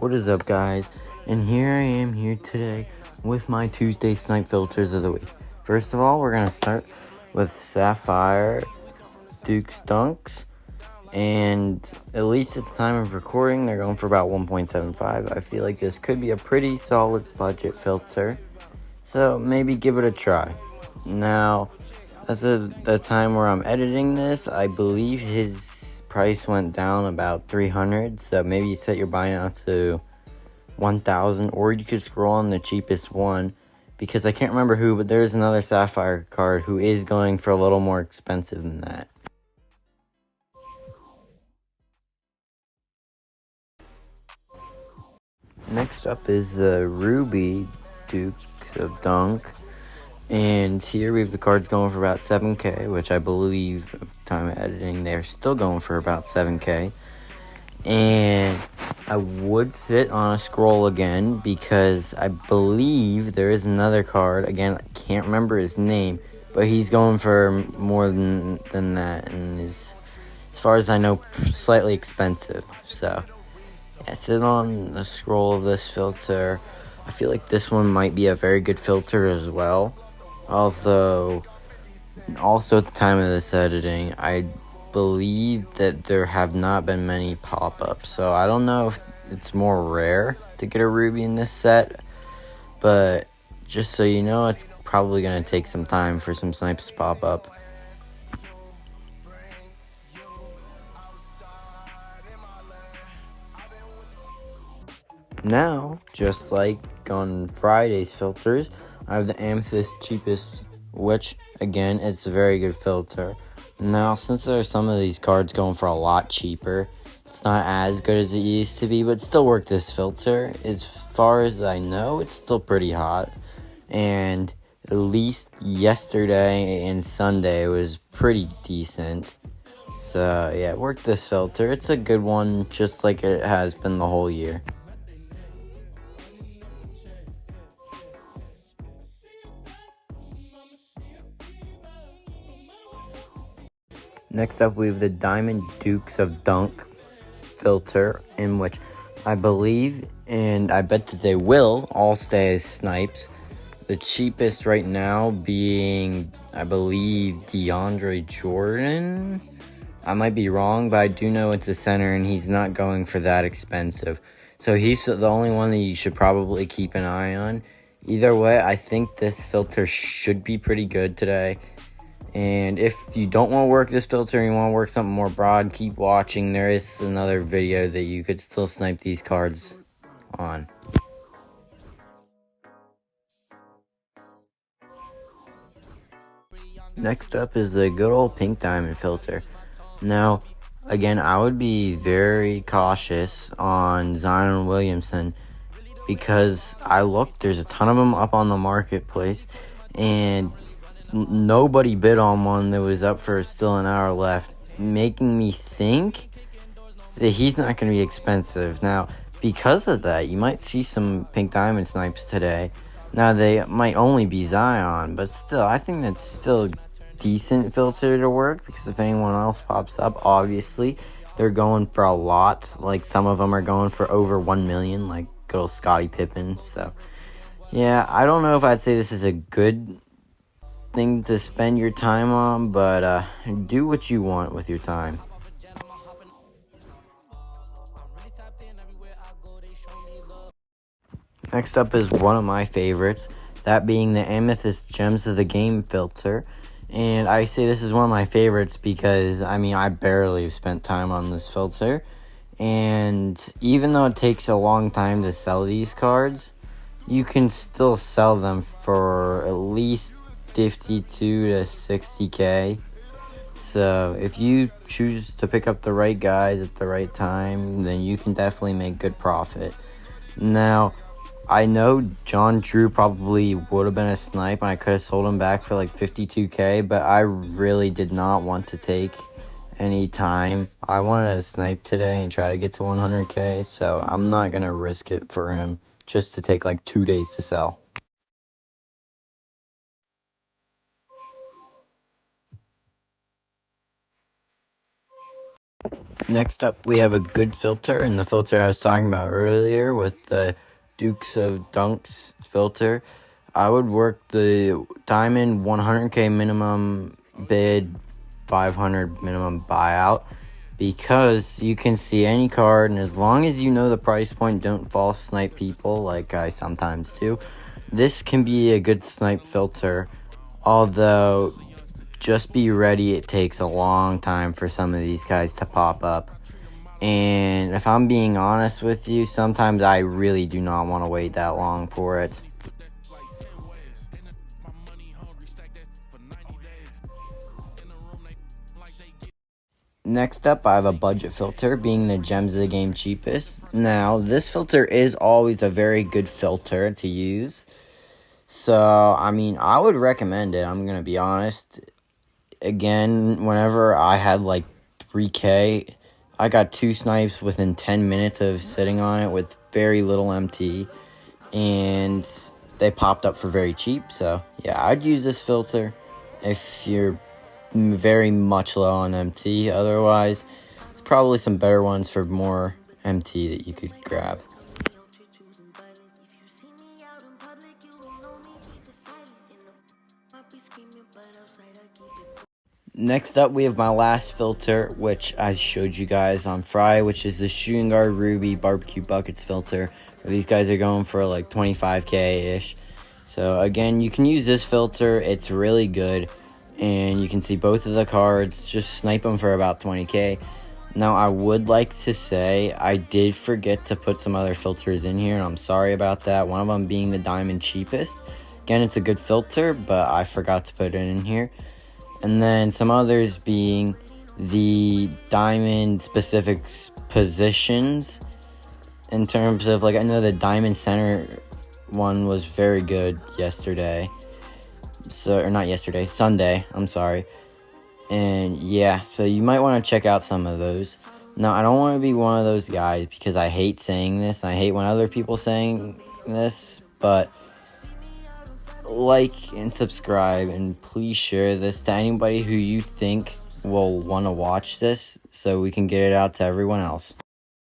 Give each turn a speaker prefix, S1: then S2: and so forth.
S1: What is up, guys? And here I am here today with my Tuesday Snipe Filters of the week. First of all, we're going to start with Sapphire Duke's Dunks. And at least at the time of recording, they're going for about 1.75. I feel like this could be a pretty solid budget filter, so maybe give it a try. Now, as of the time where I'm editing this, I believe his price went down about 300, so maybe you set your buy now to 1,000, or you could scroll on the cheapest one, because I can't remember who, but there's another Sapphire card who is going for a little more expensive than that. Next up is the Ruby Dukes of Dunk. And here we have the cards going for about 7K, which I believe at the time of editing, they're still going for about 7K. And I would sit on a scroll again because I believe there is another card. Again, I can't remember his name, but he's going for more than that, and is, as far as I know, slightly expensive. So yeah, sit on the scroll of this filter. I feel like this one might be a very good filter as well. Although, also at the time of this editing, I believe that there have not been many pop-ups. So I don't know if it's more rare to get a Ruby in this set. But just so you know, it's probably going to take some time for some snipes to pop up. Now, just like on Friday's filters, I have the Amethyst Cheapest, which, again, is a very good filter. Now, since there are some of these cards going for a lot cheaper, it's not as good as it used to be, but still work this filter. As far as I know, it's still pretty hot. And at least yesterday and Sunday was pretty decent. So, yeah, work this filter. It's a good one, just like it has been the whole year. Next up, we have the Diamond Dukes of Dunk filter, in which I believe, and I bet that they will, all stay as snipes. The cheapest right now being, I believe, DeAndre Jordan. I might be wrong, but I do know it's a center, and he's not going for that expensive. So he's the only one that you should probably keep an eye on. Either way, I think this filter should be pretty good today. And if you don't want to work this filter and you want to work something more broad, keep watching. There is another video that you could still snipe these cards on. Next up is the good old pink diamond filter. Now, again, I would be very cautious on Zion Williamson because I looked, there's a ton of them up on the marketplace, and nobody bid on one that was up for still an hour left, making me think that he's not going to be expensive. Now, because of that, you might see some pink diamond snipes today. Now, they might only be Zion, but still, I think that's still a decent filter to work, because if anyone else pops up, obviously, they're going for a lot. Like, some of them are going for over 1 million, like good old Scottie Pippen. So, yeah, I don't know if I'd say this is a good thing to spend your time on, but do what you want with your time. Next up is one of my favorites, that being the Amethyst Gems of the Game filter. And I say this is one of my favorites because, I mean, I barely have spent time on this filter. And even though it takes a long time to sell these cards, you can still sell them for at least 52 to 60K. So if you choose to pick up the right guys at the right time, then you can definitely make good profit. Now, I know John Drew probably would have been a snipe, and I could have sold him back for like 52K, but I really did not want to take any time. I wanted to snipe today and try to get to 100K, so I'm not going to risk it for him just to take like 2 days to sell. Next up, we have a good filter, and the filter I was talking about earlier with the Dukes of Dunks filter. I would work the diamond 100k minimum bid, 500 minimum buyout, because you can see any card, and as long as you know the price point, don't false snipe people like I sometimes do. This can be a good snipe filter, although just be ready, it takes a long time for some of these guys to pop up. And if I'm being honest with you, sometimes I really do not want to wait that long for it. Next up, I have a budget filter, being the gems of the game cheapest. Now, this filter is always a very good filter to use. So, I mean, I would recommend it, I'm going to be honest. Again, whenever I had like 3k, I got 2 snipes within 10 minutes of sitting on it with very little MT, and they popped up for very cheap. So yeah, I'd use this filter if you're very much low on MT. Otherwise, there's probably some better ones for more MT that you could grab. Next up, we have my last filter, which I showed you guys on Friday, which is the Shooting Guard Ruby Barbecue Buckets filter. These guys are going for like 25k-ish. So again, you can use this filter. It's really good, and you can see both of the cards. Just snipe them for about 20k. Now, I would like to say I did forget to put some other filters in here, and I'm sorry about that. One of them being the Diamond Cheapest. Again, it's a good filter, but I forgot to put it in here. And then some others being the diamond specific positions, in terms of, like, I know the diamond center one was very good yesterday. So, or not yesterday, Sunday, I'm sorry. And yeah, so you might want to check out some of those. Now, I don't want to be one of those guys, because I hate saying this, and I hate when other people saying this, but like and subscribe, and please share this to anybody who you think will want to watch this, so we can get it out to everyone else.